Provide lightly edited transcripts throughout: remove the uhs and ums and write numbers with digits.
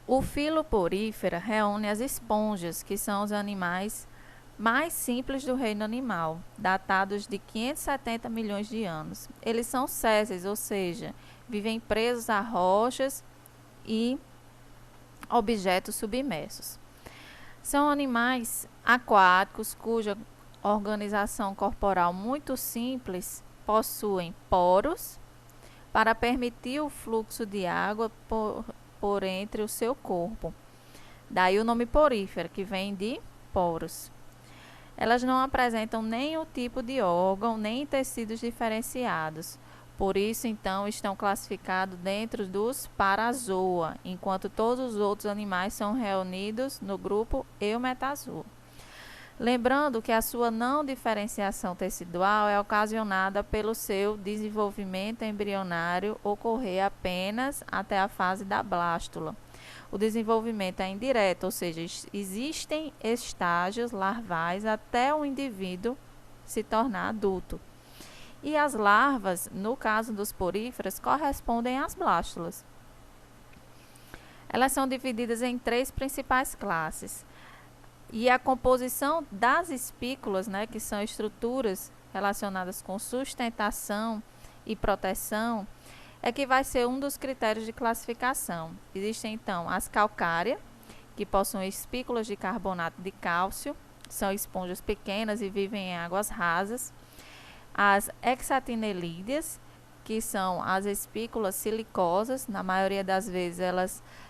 O filo porífera reúne as esponjas, que são os animais mais simples do reino animal, datados de 570 milhões de anos. Eles são sésseis, ou seja, vivem presos a rochas e objetos submersos. São animais aquáticos cuja organização corporal muito simples possuem poros para permitir o fluxo de água por entre o seu corpo. Daí o nome porífera, que vem de poros. Elas não apresentam nenhum tipo de órgão, nem tecidos diferenciados. Por isso, então, estão classificados dentro dos Parazoa, enquanto todos os outros animais são reunidos no grupo Eumetazoa. Lembrando que a sua não diferenciação tecidual é ocasionada pelo seu desenvolvimento embrionário ocorrer apenas até a fase da blástula. O desenvolvimento é indireto, ou seja, existem estágios larvais até o indivíduo se tornar adulto. E as larvas, no caso dos poríferos, correspondem às blástulas. Elas são divididas em 3 principais classes. E a composição das espículas, que são estruturas relacionadas com sustentação e proteção, é que vai ser um dos critérios de classificação. Existem, então, as calcárias, que possuem espículas de carbonato de cálcio, são esponjas pequenas e vivem em águas rasas. As hexatinelídeas, que são as espículas silicosas, na maioria das vezes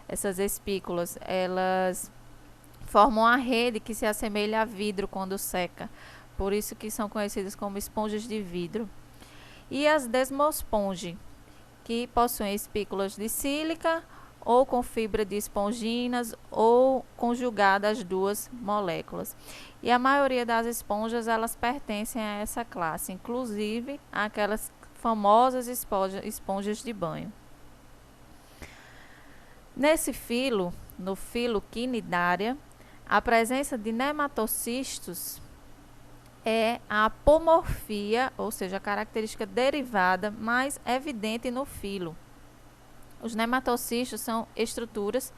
essas espículas, elas formam uma rede que se assemelha a vidro quando seca, por isso que são conhecidas como esponjas de vidro. E as desmosponge, que possuem espículas de sílica ou com fibra de esponginas ou conjugadas as duas moléculas. E a maioria das esponjas, elas pertencem a essa classe, inclusive aquelas famosas esponjas de banho. Nesse filo, no filo Quinidária, a presença de nematocistos é a apomorfia, ou seja, a característica derivada mais evidente no filo. Os nematocistos são estruturas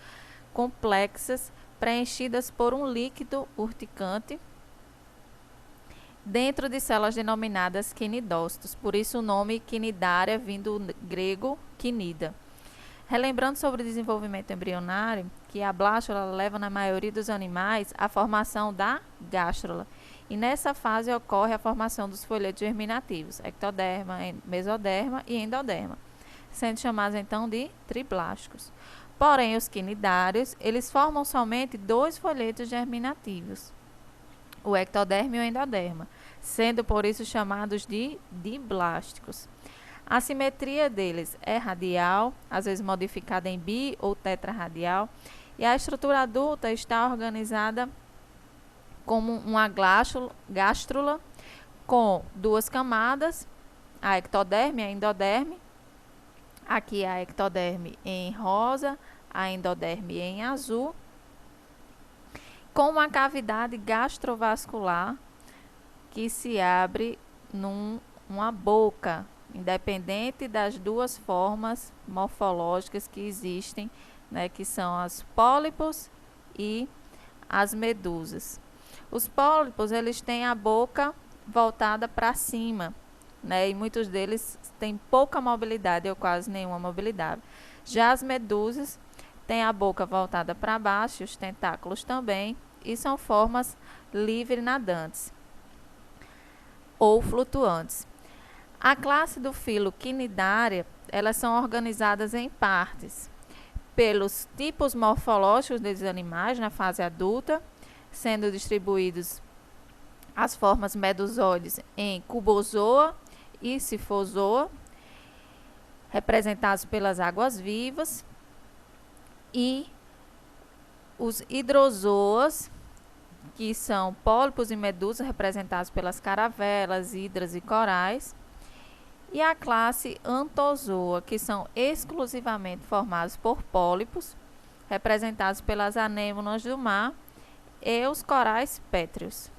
complexas preenchidas por um líquido urticante dentro de células denominadas quinidócitos, por isso o nome quinidária vindo do grego quinida. Relembrando sobre o desenvolvimento embrionário, que a blástula leva na maioria dos animais à formação da gástrula. E nessa fase ocorre a formação dos folhetos germinativos, ectoderma, mesoderma e endoderma, sendo chamados então de triblásticos. Porém, os quinidários, eles formam somente 2 folhetos germinativos, o ectoderma e o endoderma, sendo por isso chamados de diblásticos. A simetria deles é radial, às vezes modificada em bi ou tetraradial, e a estrutura adulta está organizada como uma gástrula com 2 camadas, a ectoderme e a endoderme. Aqui a ectoderme em rosa, a endoderme em azul, com uma cavidade gastrovascular que se abre numa boca, independente das 2 formas morfológicas que existem, que são as pólipos e as medusas. Os pólipos, eles têm a boca voltada para cima, e muitos deles têm pouca mobilidade ou quase nenhuma mobilidade. Já as medusas têm a boca voltada para baixo, os tentáculos também, e são formas livre nadantes ou flutuantes. A classe do filo Quinidária, elas são organizadas em partes pelos tipos morfológicos dos animais na fase adulta, sendo distribuídos as formas medusoides em cubozoa e sifozoa, representados pelas águas vivas, e os hidrozoas, que são pólipos e medusas, representados pelas caravelas, hidras e corais, e a classe Anthozoa, que são exclusivamente formados por pólipos, representados pelas anêmonas do mar e os corais pétreos.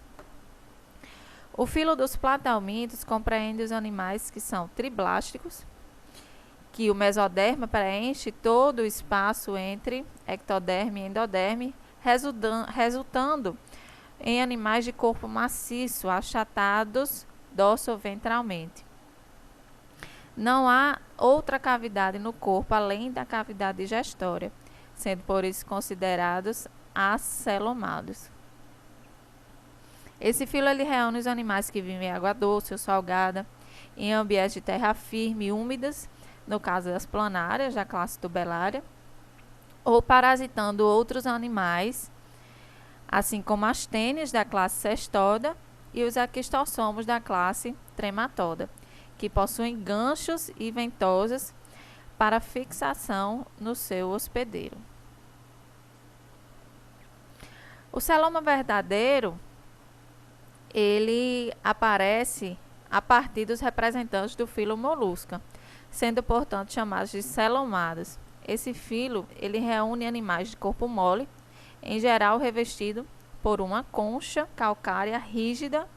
O filo dos plateumintos compreende os animais que são triblásticos, que o mesoderma preenche todo o espaço entre ectoderme e endoderme, resultando em animais de corpo maciço, achatados dorsoventralmente. Não há outra cavidade no corpo além da cavidade digestória, sendo por isso considerados acelomados. Esse filo ele reúne os animais que vivem em água doce ou salgada, em ambientes de terra firme e úmidas, no caso das planárias, da classe tubelária, ou parasitando outros animais, assim como as tênias da classe cestoda e os equistossomos da classe trematoda, que possuem ganchos e ventosas para fixação no seu hospedeiro. O celoma verdadeiro, ele aparece a partir dos representantes do filo molusca, sendo, portanto, chamados de celomados. Esse filo, ele reúne animais de corpo mole, em geral revestido por uma concha calcária rígida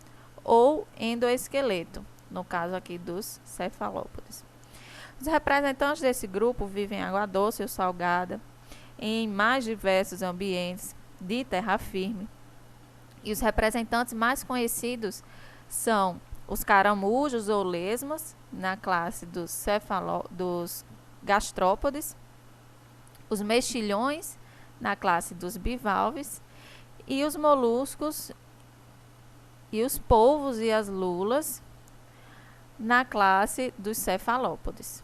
ou endoesqueleto, no caso aqui dos cefalópodes. Os representantes desse grupo vivem em água doce ou salgada, em mais diversos ambientes de terra firme. E os representantes mais conhecidos são os caramujos ou lesmas, na classe dos gastrópodes, os mexilhões, na classe dos bivalves, e os moluscos e os polvos e as lulas, na classe dos cefalópodes.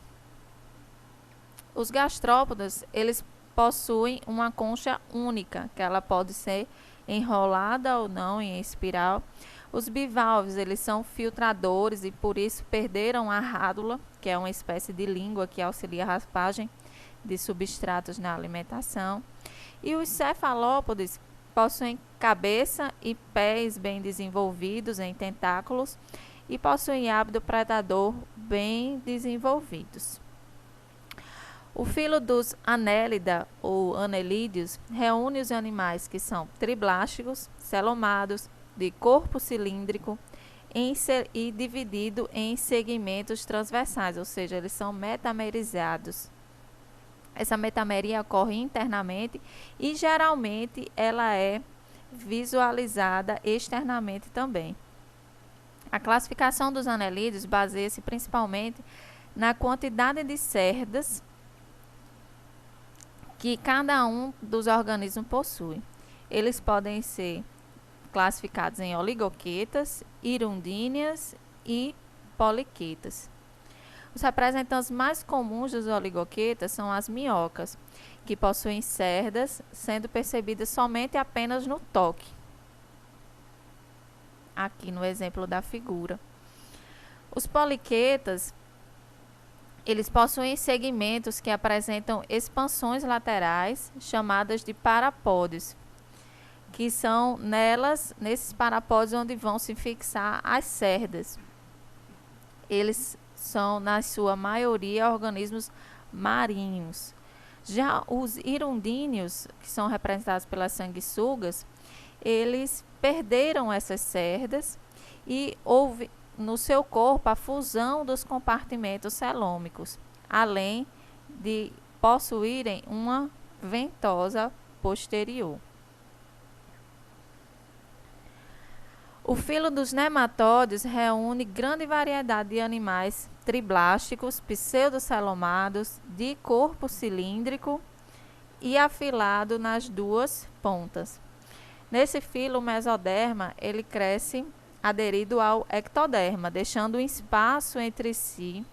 Os gastrópodes, eles possuem uma concha única, que ela pode ser enrolada ou não em espiral. Os bivalves, eles são filtradores e por isso perderam a rádula, que é uma espécie de língua que auxilia a raspagem de substratos na alimentação. E os cefalópodes possuem cabeça e pés bem desenvolvidos em tentáculos e possuem hábito predador bem desenvolvidos. O filo dos Annelida ou Annelídeos reúne os animais que são triblásticos, celomados, de corpo cilíndrico e dividido em segmentos transversais, ou seja, eles são metamerizados. Essa metameria ocorre internamente e geralmente ela é visualizada externamente também. A classificação dos anelídeos baseia-se principalmente na quantidade de cerdas que cada um dos organismos possui. Eles podem ser classificados em oligoquetas, hirundíneas e poliquetas. Os representantes mais comuns dos oligoquetas são as minhocas, que possuem cerdas, sendo percebidas somente apenas no toque. Aqui no exemplo da figura. Os poliquetas, eles possuem segmentos que apresentam expansões laterais, chamadas de parapódios, que são nesses parapódios onde vão se fixar as cerdas. Eles são, na sua maioria, organismos marinhos. Já os hirundíneos, que são representados pelas sanguessugas, eles perderam essas cerdas e houve no seu corpo a fusão dos compartimentos celômicos, além de possuírem uma ventosa posterior. O filo dos nematódeos reúne grande variedade de animais triblásticos, pseudocelomados, de corpo cilíndrico e afilado nas duas pontas. Nesse filo, o mesoderma ele cresce aderido ao ectoderma, deixando um espaço entre si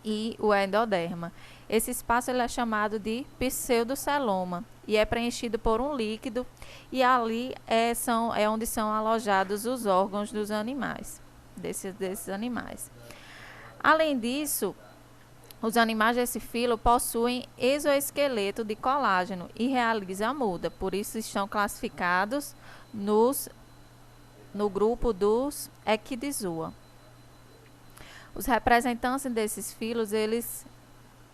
e o endoderma. Esse espaço ele é chamado de pseudoceloma e é preenchido por um líquido, e ali é onde são alojados os órgãos dos animais, desses animais. Além disso, os animais desse filo possuem exoesqueleto de colágeno e realizam a muda, por isso estão classificados no grupo dos Equidizoa. Os representantes desses filos, eles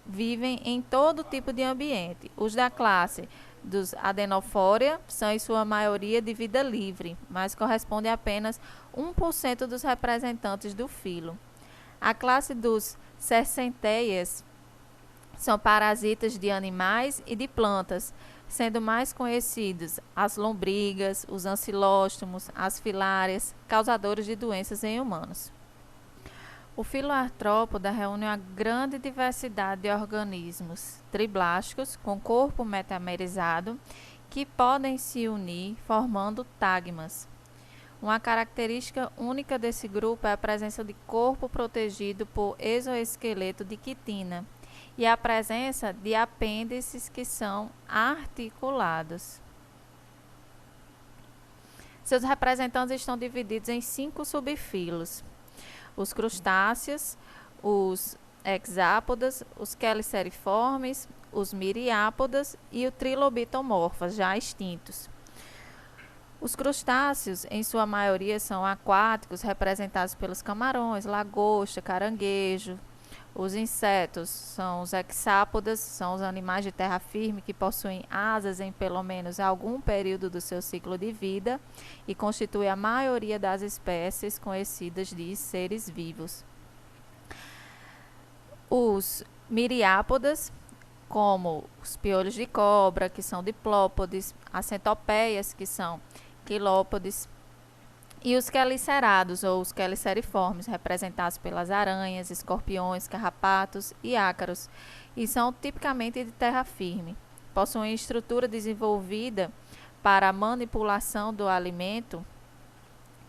vivem em todo tipo de ambiente. Os da classe dos Adenophoria são em sua maioria de vida livre, mas correspondem a apenas 1% dos representantes do filo. A classe dos Cercenteias São parasitas de animais e de plantas, sendo mais conhecidos as lombrigas, os ancilóstomos, as filárias, causadores de doenças em humanos. O filoartrópoda reúne uma grande diversidade de organismos triblásticos com corpo metamerizado que podem se unir formando tagmas. Uma característica única desse grupo é a presença de corpo protegido por exoesqueleto de quitina e a presença de apêndices que são articulados. Seus representantes estão divididos em 5 subfilos: os crustáceos, os hexápodas, os queliceriformes, os miriápodas e o trilobitomorfas, já extintos. Os crustáceos, em sua maioria, são aquáticos, representados pelos camarões, lagosta, caranguejo. Os insetos são os hexápodas, são os animais de terra firme que possuem asas em pelo menos algum período do seu ciclo de vida e constituem a maioria das espécies conhecidas de seres vivos. Os miriápodas, como os piolhos de cobra, que são diplópodes, as centopeias, que são quilópodes, e os quelicerados, ou os queliceriformes, representados pelas aranhas, escorpiões, carrapatos e ácaros, e são tipicamente de terra firme. Possuem estrutura desenvolvida para a manipulação do alimento,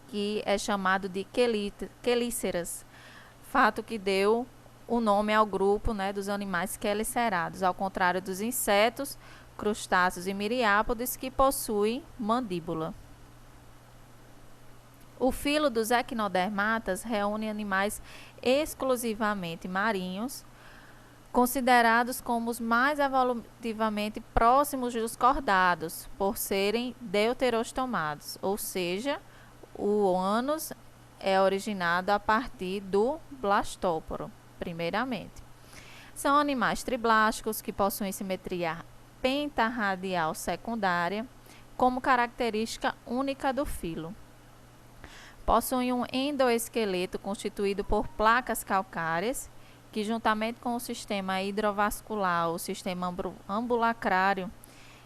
que é chamado de quelíceras, fato que deu o nome ao grupo, dos animais quelicerados, ao contrário dos insetos, crustáceos e miriápodes, que possuem mandíbula. O filo dos equinodermatas reúne animais exclusivamente marinhos, considerados como os mais evolutivamente próximos dos cordados, por serem deuterostomados, ou seja, o ânus é originado a partir do blastóporo, primeiramente. São animais triblásticos que possuem simetria pentarradial secundária, como característica única do filo. Possuem um endoesqueleto constituído por placas calcárias, que juntamente com o sistema hidrovascular, o sistema ambulacrário,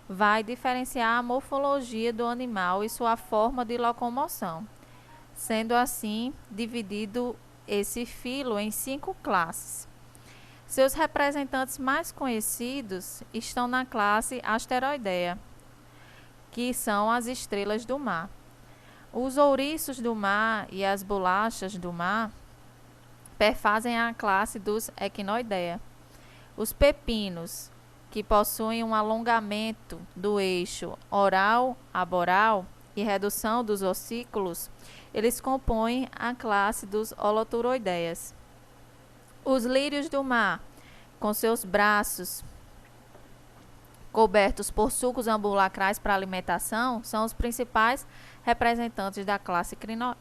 vai diferenciar a morfologia do animal e sua forma de locomoção, sendo assim dividido esse filo em 5 classes. Seus representantes mais conhecidos estão na classe Asteroidea, que são as estrelas do mar. Os ouriços do mar e as bolachas do mar perfazem a classe dos Equinoidea. Os pepinos, que possuem um alongamento do eixo oral-aboral e redução dos ossículos, eles compõem a classe dos Holoturoideias. Os lírios do mar, com seus braços cobertos por sulcos ambulacrais para alimentação, são os principais representantes da classe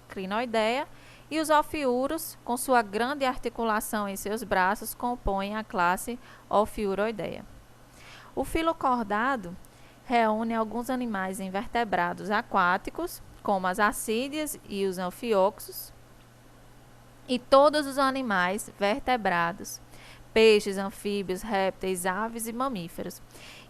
Crinoidea, e os ofiuros, com sua grande articulação em seus braços, compõem a classe Ofiuroidea. O filo cordado reúne alguns animais invertebrados aquáticos, como as assídeas e os anfioxos, e todos os animais vertebrados, peixes, anfíbios, répteis, aves e mamíferos.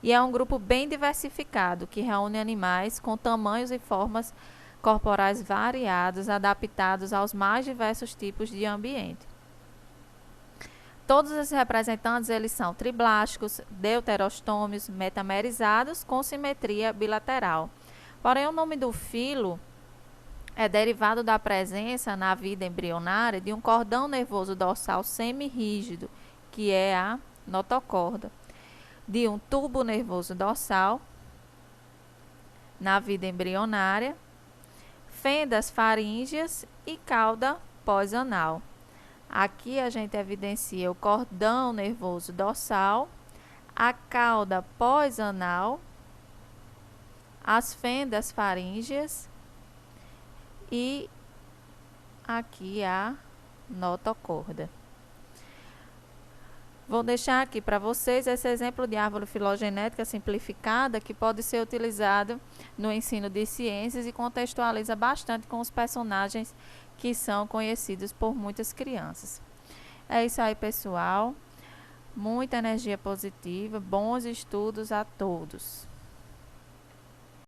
E é um grupo bem diversificado, que reúne animais com tamanhos e formas corporais variados, adaptados aos mais diversos tipos de ambiente. Todos esses representantes eles são triblásticos, deuterostômios, metamerizados, com simetria bilateral. Porém, o nome do filo é derivado da presença na vida embrionária de um cordão nervoso dorsal semirrígido, que é a notocorda, de um tubo nervoso dorsal na vida embrionária, fendas faríngeas e cauda pós-anal. Aqui a gente evidencia o cordão nervoso dorsal, a cauda pós-anal, as fendas faríngeas e aqui a notocorda. Vou deixar aqui para vocês esse exemplo de árvore filogenética simplificada que pode ser utilizado no ensino de ciências e contextualiza bastante com os personagens que são conhecidos por muitas crianças. É isso aí, pessoal. Muita energia positiva, bons estudos a todos.